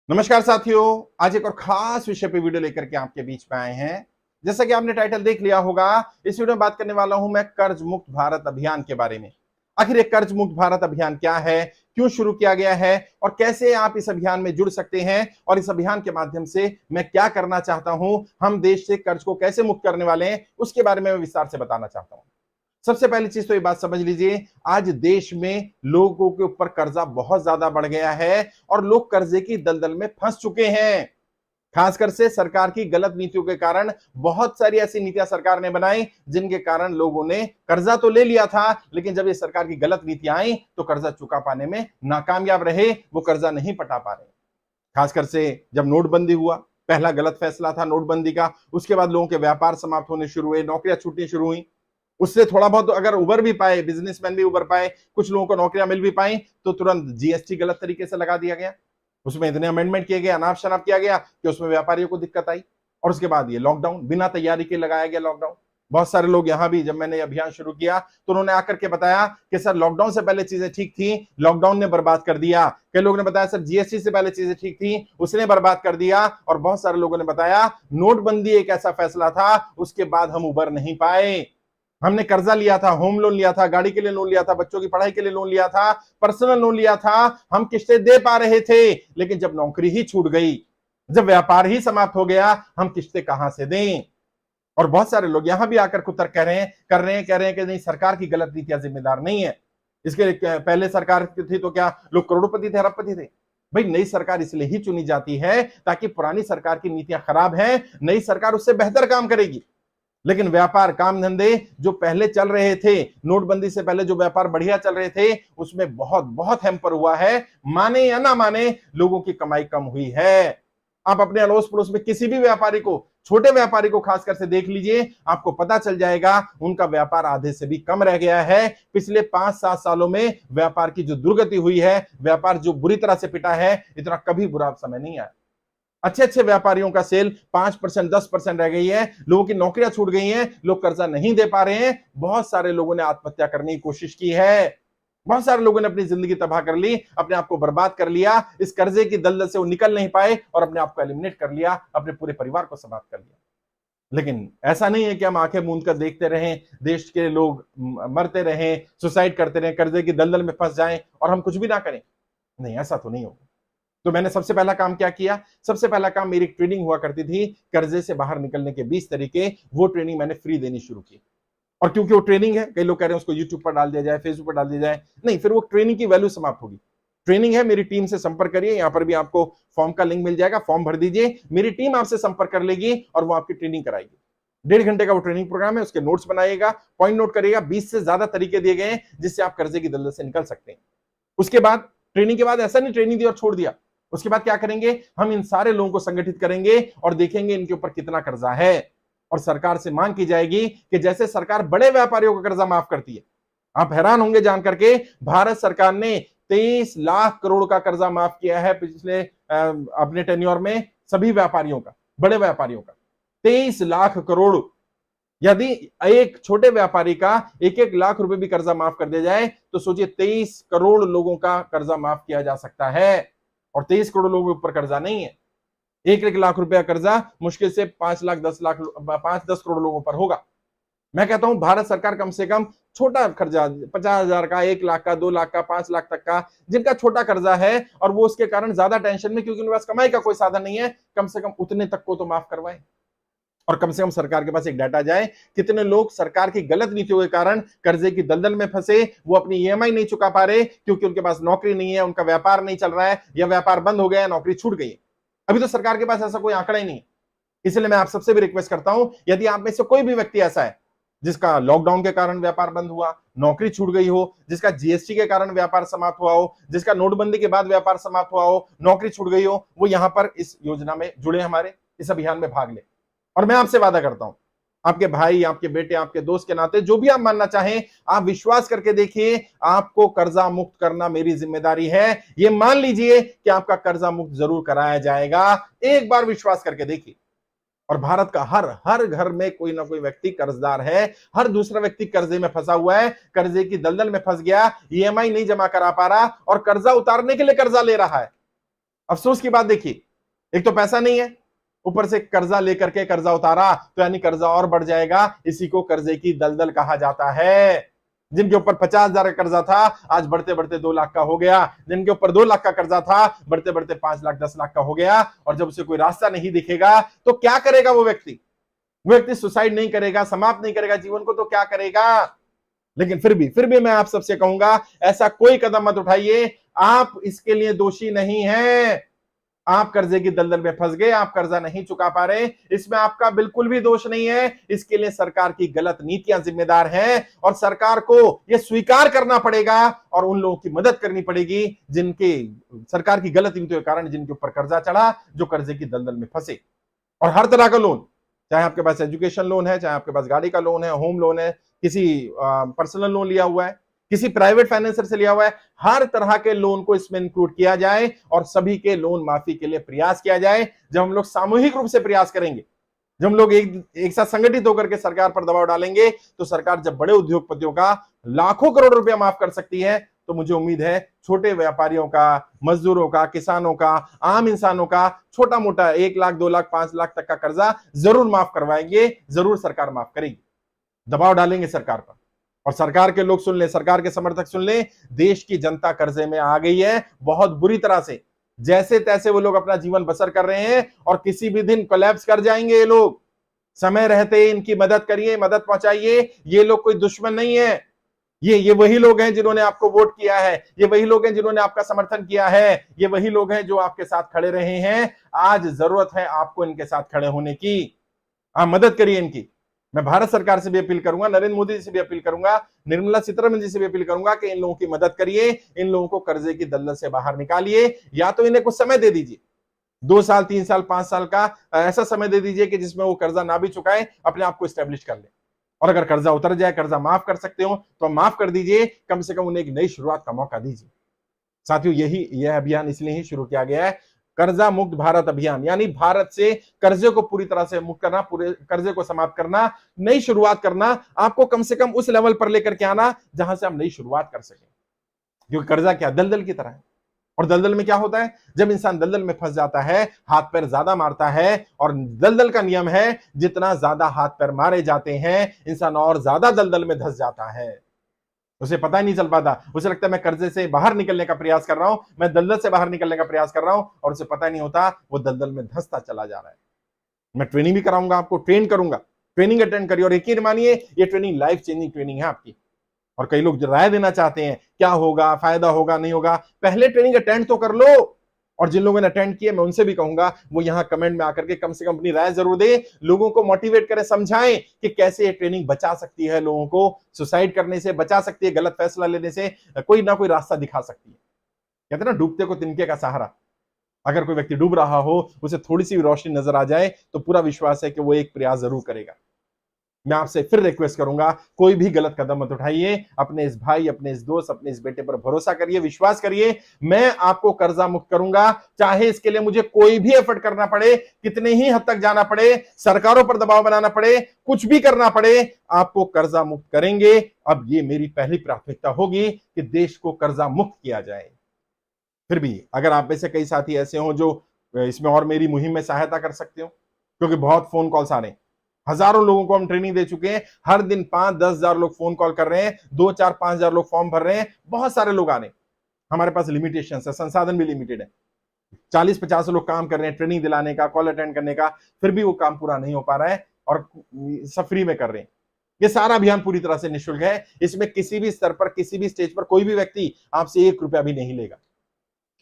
नमस्कार साथियों, आज एक और खास विषय पे वीडियो लेकर के आपके बीच में आए हैं। जैसा कि आपने टाइटल देख लिया होगा, इस वीडियो में बात करने वाला हूं मैं कर्ज मुक्त भारत अभियान के बारे में। आखिर ये कर्ज मुक्त भारत अभियान क्या है, क्यों शुरू किया गया है और कैसे आप इस अभियान में जुड़ सकते हैं और इस अभियान के माध्यम से मैं क्या करना चाहता हूं, हम देश से कर्ज को कैसे मुक्त करने वाले हैं, उसके बारे में मैं विस्तार से बताना चाहता हूं। सबसे पहली चीज तो ये बात समझ लीजिए, आज देश में लोगों के ऊपर कर्जा बहुत ज्यादा बढ़ गया है और लोग कर्जे की दलदल में फंस चुके हैं। खासकर से सरकार की गलत नीतियों के कारण बहुत सारी ऐसी नीतियां सरकार ने बनाई जिनके कारण लोगों ने कर्जा तो ले लिया था, लेकिन जब ये सरकार की गलत नीतियां आई तो कर्जा चुका पाने में नाकामयाब रहे, वो कर्जा नहीं पटा पा रहे। खासकर से जब नोटबंदी हुआ, पहला गलत फैसला था नोटबंदी का। उसके बाद लोगों के व्यापार समाप्त होने शुरू हुए, नौकरियां छूटनी शुरू हुई। उससे थोड़ा बहुत अगर उबर भी पाए, बिजनेसमैन भी उबर पाए, कुछ लोगों को नौकरियां मिल भी पाई, तो तुरंत जीएसटी गलत तरीके से लगा दिया गया। उसमें इतने अमेंडमेंट किए गए, अनाप शनाप किया गया कि उसमें व्यापारियों को दिक्कत आई। और उसके बाद ये लॉकडाउन, बिना तैयारी के लगाया गया लॉकडाउन। बहुत सारे लोग यहां भी, जब मैंने अभियान शुरू किया तो उन्होंने आकर के बताया कि सर लॉकडाउन से पहले चीजें ठीक थी, लॉकडाउन ने बर्बाद कर दिया। कई लोगों ने बताया सर जीएसटी से पहले चीजें ठीक थी, उसने बर्बाद कर दिया। और बहुत सारे लोगों ने बताया नोटबंदी एक ऐसा फैसला था, उसके बाद हम उबर नहीं पाए। हमने कर्जा लिया था, होम लोन लिया था, गाड़ी के लिए लोन लिया था, बच्चों की पढ़ाई के लिए लोन लिया था, पर्सनल लोन लिया था, हम किस्तें दे पा रहे थे। लेकिन जब नौकरी ही छूट गई, जब व्यापार ही समाप्त हो गया, हम किस्तें कहां से दें। और बहुत सारे लोग यहां भी आकर कुतर्क कह रहे हैं कि नहीं, सरकार की गलत नीतियां जिम्मेदार नहीं है। इसके पहले सरकार थी तो क्या लोग करोड़पति थे, अरबपति थे? भाई, नई सरकार इसलिए ही चुनी जाती है ताकि पुरानी सरकार की नीतियां खराब हैं, नई सरकार उससे बेहतर काम करेगी। लेकिन व्यापार, काम धंधे जो पहले चल रहे थे, नोटबंदी से पहले जो व्यापार बढ़िया चल रहे थे, उसमें बहुत बहुत हैम्पर हुआ है। माने या ना माने, लोगों की कमाई कम हुई है। आप अपने अड़ोस पड़ोस में किसी भी व्यापारी को, छोटे व्यापारी को खासकर से देख लीजिए, आपको पता चल जाएगा उनका व्यापार आधे से भी कम रह गया है। पिछले 5-7 सालों में व्यापार की जो दुर्गति हुई है, व्यापार जो बुरी तरह से पिटा है, इतना कभी बुरा समय नहीं आया। अच्छे अच्छे व्यापारियों का सेल 5%, 10% रह गई है, लोगों की नौकरियां छूट गई हैं, लोग कर्जा नहीं दे पा रहे हैं। बहुत सारे लोगों ने आत्महत्या करने की कोशिश की है, बहुत सारे लोगों ने अपनी जिंदगी तबाह कर ली, अपने आप को बर्बाद कर लिया। इस कर्जे की दलदल से वो निकल नहीं पाए और अपने आप को एलिमिनेट कर लिया, अपने पूरे परिवार को समाप्त कर लिया। लेकिन ऐसा नहीं है कि हम आंखें मूंद कर देखते रहें, देश के लोग मरते रहें, सुसाइड करते रहें, कर्जे की दलदल में फंस जाएं और हम कुछ भी ना करें। नहीं, ऐसा तो नहीं होगा। तो मैंने सबसे पहला काम क्या किया? सबसे पहला काम, मेरी ट्रेनिंग हुआ करती थी कर्जे से बाहर निकलने के 20 तरीके, वो ट्रेनिंग मैंने फ्री देनी शुरू की। और क्योंकि वो ट्रेनिंग है, कई लोग कह रहे हैं उसको यूट्यूब पर डाल दिया जाए, फेसबुक पर डाल दिया जाए, नहीं, फिर वो ट्रेनिंग की वैल्यू समाप्त होगी। ट्रेनिंग है, मेरी टीम से संपर्क करिए, यहां पर भी आपको फॉर्म का लिंक मिल जाएगा, फॉर्म भर दीजिए, मेरी टीम आपसे संपर्क कर लेगी और वो आपकी ट्रेनिंग कराएगी। 1.5 घंटे का वो ट्रेनिंग प्रोग्राम है, उसके नोट्स बनाइएगा, पॉइंट नोट करिएगा। 20 से ज्यादा तरीके दिए गए हैं जिससे आप कर्जे की दलदल से निकल सकते हैं। उसके बाद, ट्रेनिंग के बाद ऐसा नहीं ट्रेनिंग दी और छोड़ दिया, उसके बाद क्या करेंगे, हम इन सारे लोगों को संगठित करेंगे और देखेंगे इनके ऊपर कितना कर्जा है। और सरकार से मांग की जाएगी कि जैसे सरकार बड़े व्यापारियों का कर्जा माफ करती है, आप हैरान होंगे जान करके, भारत सरकार ने 23 लाख करोड़ का कर्जा माफ किया है पिछले अपने टेन्योर में, सभी व्यापारियों का, बड़े व्यापारियों का 23 लाख करोड़। यदि एक छोटे व्यापारी का 1-1 लाख रुपए भी कर्जा माफ कर दिया जाए तो सोचिए 23 करोड़ लोगों का कर्जा माफ किया जा सकता है। और 23 करोड़ लोगों के ऊपर कर्जा नहीं है, 1-1 लाख रुपया कर्जा मुश्किल से 5 लाख 10 लाख 5-10 करोड़ लोगों पर होगा। मैं कहता हूं भारत सरकार कम से कम छोटा कर्जा, 50,000 का, 1 लाख का, 2 लाख का, 5 लाख तक का, जिनका छोटा कर्जा है और वो उसके कारण ज्यादा टेंशन में, क्योंकि उनके पास कमाई का कोई साधन नहीं है, कम से कम उतने तक को तो माफ करवाए। और कम से कम सरकार के पास एक डाटा जाए कितने लोग सरकार की गलत नीतियों के कारण कर्जे की दलदल में फंसे, वो अपनी ईएमआई नहीं चुका पा रहे क्योंकि उनके पास नौकरी नहीं है, उनका व्यापार नहीं चल रहा है, या व्यापार बंद हो गया है, नौकरी छूट गई है। अभी तो सरकार के पास ऐसा कोई आंकड़ा ही नहीं है। इसलिए मैं आप सबसे भी रिक्वेस्ट करता हूं, यदि आप में से कोई भी व्यक्ति ऐसा है जिसका लॉकडाउन के कारण व्यापार बंद हुआ, नौकरी छूट गई हो, जिसका जीएसटी के कारण व्यापार समाप्त हुआ हो, जिसका नोटबंदी के बाद व्यापार समाप्त हुआ हो, नौकरी छूट गई हो, वो यहां पर इस योजना में जुड़े, हमारे इस अभियान में भाग ले। और मैं आपसे वादा करता हूं, आपके भाई, आपके बेटे, आपके दोस्त के नाते जो भी आप मानना चाहें, आप विश्वास करके देखिए, आपको कर्जा मुक्त करना मेरी जिम्मेदारी है। ये मान लीजिए कि आपका कर्जा मुक्त जरूर कराया जाएगा। एक बार विश्वास करके देखिए। और भारत का हर हर घर में कोई ना कोई व्यक्ति कर्जदार है, हर दूसरा व्यक्ति कर्जे में फंसा हुआ है, कर्जे की दलदल में फंस गया, ईएमआई नहीं जमा करा पा रहा और कर्जा उतारने के लिए कर्जा ले रहा है। अफसोस की बात देखिए, एक तो पैसा नहीं है, ऊपर से कर्जा लेकर के कर्जा उतारा तो यानी कर्जा और बढ़ जाएगा। इसी को कर्जे की दलदल कहा जाता है। जिनके ऊपर 50,000 का कर्जा था आज बढ़ते बढ़ते 2 लाख का हो गया, जिनके ऊपर 2 लाख का कर्जा था बढ़ते बढ़ते 5 लाख 10 लाख का हो गया। और जब उसे कोई रास्ता नहीं दिखेगा तो क्या करेगा वो व्यक्ति? वो व्यक्ति सुसाइड नहीं करेगा, समाप्त नहीं करेगा जीवन को, तो क्या करेगा? लेकिन फिर भी मैं आप सबसे कहूंगा, ऐसा कोई कदम मत उठाइए। आप इसके लिए दोषी नहीं हैं। आप कर्जे की दलदल में फंस गए, आप कर्जा नहीं चुका पा रहे, इसमें आपका बिल्कुल भी दोष नहीं है। इसके लिए सरकार की गलत नीतियां जिम्मेदार हैं और सरकार को यह स्वीकार करना पड़ेगा और उन लोगों की मदद करनी पड़ेगी जिनके सरकार की गलत नीतियों के कारण जिनके ऊपर कर्जा चढ़ा, जो कर्जे की दलदल में फंसे। और हर तरह का लोन, चाहे आपके पास एजुकेशन लोन है, चाहे आपके पास गाड़ी का लोन है, होम लोन है, किसी पर्सनल लोन लिया हुआ है, किसी प्राइवेट फाइनेंसर से लिया हुआ है, हर तरह के लोन को इसमें इंक्लूड किया जाए और सभी के लोन माफी के लिए प्रयास किया जाए। जब हम लोग सामूहिक रूप से प्रयास करेंगे, जब हम लोग एक साथ संगठित होकर के सरकार पर दबाव डालेंगे, तो सरकार जब बड़े उद्योगपतियों का लाखों करोड़ रुपया माफ कर सकती है, तो मुझे उम्मीद है छोटे व्यापारियों का, मजदूरों का, किसानों का, आम इंसानों का छोटा मोटा 1 लाख 2 लाख 5 लाख तक का कर्जा जरूर माफ करवाएंगे, जरूर सरकार माफ करेगी। दबाव डालेंगे सरकार पर और सरकार के लोग सुन ले, सरकार के समर्थक सुन ले, देश की जनता कर्जे में आ गई है बहुत बुरी तरह से। जैसे तैसे वो लोग अपना जीवन बसर कर रहे हैं और किसी भी दिन कोलैप्स कर जाएंगे ये लोग। समय रहते इनकी मदद करिए, मदद पहुंचाइए। ये लोग कोई दुश्मन नहीं है, ये वही लोग हैं जिन्होंने आपको वोट किया है, ये वही लोग हैं जिन्होंने आपका समर्थन किया है, ये वही लोग हैं जो आपके साथ खड़े रहे हैं। आज जरूरत है आपको इनके साथ खड़े होने की, आप मदद करिए इनकी। मैं भारत सरकार से भी अपील करूंगा, नरेंद्र मोदी जी से भी अपील करूंगा, निर्मला सीतारमण जी से भी अपील करूंगा कि इन लोगों की मदद करिए, इन लोगों को कर्जे की दलदल से बाहर निकालिए। या तो इन्हें कुछ समय दे दीजिए, 2 साल 3 साल 5 साल का ऐसा समय दे दीजिए कि जिसमें वो कर्जा ना भी चुकाए, अपने आप को स्टैब्लिश कर ले। और अगर कर्जा उतर जाए, कर्जा माफ कर सकते हो तो माफ कर दीजिए, कम से कम उन्हें एक नई शुरुआत का मौका दीजिए। साथियों, यह अभियान इसलिए ही शुरू किया गया है, कर्जा मुक्त भारत अभियान, यानी भारत से कर्जे को पूरी तरह से मुक्त करना, पूरे कर्जे को समाप्त करना, नई शुरुआत करना, आपको कम से कम उस लेवल पर लेकर के आना जहां से हम नई शुरुआत कर सकें। क्योंकि कर्जा क्या दलदल की तरह है, और दलदल में क्या होता है, जब इंसान दलदल में फंस जाता है, हाथ पैर ज्यादा मारता है। और दलदल का नियम है, जितना ज्यादा हाथ पैर मारे जाते हैं, इंसान और ज्यादा दलदल में धंस जाता है। उसे पता ही नहीं चल पाता, उसे लगता है मैं कर्जे से बाहर निकलने का प्रयास कर रहा हूं, मैं दलदल से बाहर निकलने का प्रयास कर रहा हूं, और उसे पता नहीं होता वो दलदल में धंसता चला जा रहा है। मैं ट्रेनिंग भी कराऊंगा, आपको ट्रेन करूंगा, ट्रेनिंग अटेंड करिए। और यकीन मानिए, ये ट्रेनिंग लाइफ चेंजिंग ट्रेनिंग है आपकी। और कई लोग राय देना चाहते हैं, क्या होगा, फायदा होगा नहीं होगा, पहले ट्रेनिंग अटेंड तो कर लो। और जिन लोगों ने अटेंड किए, मैं उनसे भी कहूंगा वो यहां कमेंट में आकर के कम से कम अपनी राय जरूर दे, लोगों को मोटिवेट करें, समझाएं कि कैसे ये ट्रेनिंग बचा सकती है लोगों को सुसाइड करने से, बचा सकती है गलत फैसला लेने से, कोई ना कोई रास्ता दिखा सकती है। कहते हैं ना, डूबते को तिनके का सहारा। अगर कोई व्यक्ति डूब रहा हो, उसे थोड़ी सी रोशनी नजर आ जाए, तो पूरा विश्वास है कि वो एक प्रयास जरूर करेगा। मैं आपसे फिर रिक्वेस्ट करूंगा, कोई भी गलत कदम मत उठाइए। अपने इस भाई, अपने इस दोस्त, अपने इस बेटे पर भरोसा करिए, विश्वास करिए। मैं आपको कर्जा मुक्त करूंगा, चाहे इसके लिए मुझे कोई भी एफर्ट करना पड़े, कितने ही हद तक जाना पड़े, सरकारों पर दबाव बनाना पड़े, कुछ भी करना पड़े, आपको कर्जा मुक्त करेंगे। अब ये मेरी पहली प्राथमिकता होगी कि देश को कर्जा मुक्त किया जाए। फिर भी अगर आप में से कई साथी ऐसे हो जो इसमें और मेरी मुहिम में सहायता कर सकते हो, क्योंकि बहुत फोन कॉल्स आ रहे हैं, हजारों लोगों को हम ट्रेनिंग दे चुके हैं, हर दिन 5-10 हजार लोग फोन कॉल कर रहे हैं, 2-4-5 हजार लोग फॉर्म भर रहे हैं, बहुत सारे लोग आ रहे हैं। हमारे पास लिमिटेशन है, संसाधन भी लिमिटेड है, 40-50 लोग काम कर रहे हैं ट्रेनिंग दिलाने का, कॉल अटेंड करने का, फिर भी वो काम पूरा नहीं हो पा रहा है और सब फ्री में कर रहे हैं। ये सारा अभियान पूरी तरह से निःशुल्क है, इसमें किसी भी स्तर पर, किसी भी स्टेज पर कोई भी व्यक्ति आपसे 1 रुपया भी नहीं लेगा,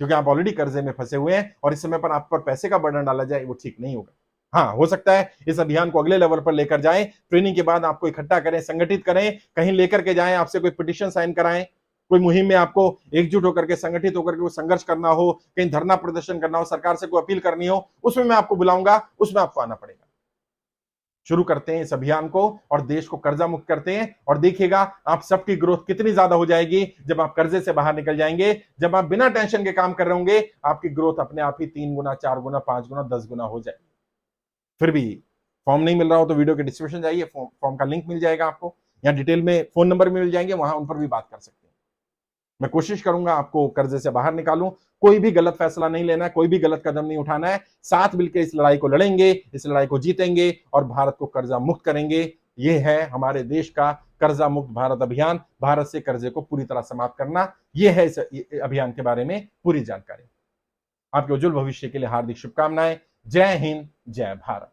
क्योंकि आप ऑलरेडी कर्जे में फंसे हुए हैं और इस समय पर आप पर पैसे का बर्डन डाला जाए, वो ठीक नहीं होगा। हाँ, हो सकता है इस अभियान को अगले लेवल पर लेकर जाएं, ट्रेनिंग के बाद आपको इकट्ठा करें, संगठित करें, कहीं लेकर के जाएं, आपसे कोई पिटीशन साइन कराएं, कोई मुहिम में आपको एकजुट होकर के, संगठित होकर के वो संघर्ष करना हो, कहीं धरना प्रदर्शन करना हो, सरकार से कोई अपील करनी हो, उसमें मैं आपको बुलाऊंगा, उसमें आपको आना पड़ेगा। शुरू करते हैं इस अभियान को और देश को कर्जा मुक्त करते हैं, और देखिएगा आप सबकी ग्रोथ कितनी ज्यादा हो जाएगी जब आप कर्जे से बाहर निकल जाएंगे। जब आप बिना टेंशन के काम कर रहे होंगे, आपकी ग्रोथ अपने आप ही 3 गुना, 4 गुना, 5 गुना, 10 गुना हो जाएगी। फिर भी फॉर्म नहीं मिल रहा हो तो वीडियो के डिस्क्रिप्शन जाइए, फॉर्म का लिंक मिल जाएगा आपको, या डिटेल में फोन नंबर मिल जाएंगे, वहां उन पर भी बात कर सकते हैं। मैं कोशिश करूंगा आपको कर्जे से बाहर निकालूं। कोई भी गलत फैसला नहीं लेना है, कोई भी गलत कदम नहीं उठाना है। साथ मिलकर इस लड़ाई को लड़ेंगे, इस लड़ाई को जीतेंगे और भारत को कर्जा मुक्त करेंगे। ये है हमारे देश का कर्जा मुक्त भारत अभियान, भारत से कर्जे को पूरी तरह समाप्त करना। ये है इस अभियान के बारे में पूरी जानकारी। आपके उज्जवल भविष्य के लिए हार्दिक शुभकामनाएं। जय हिंद, जय भारत।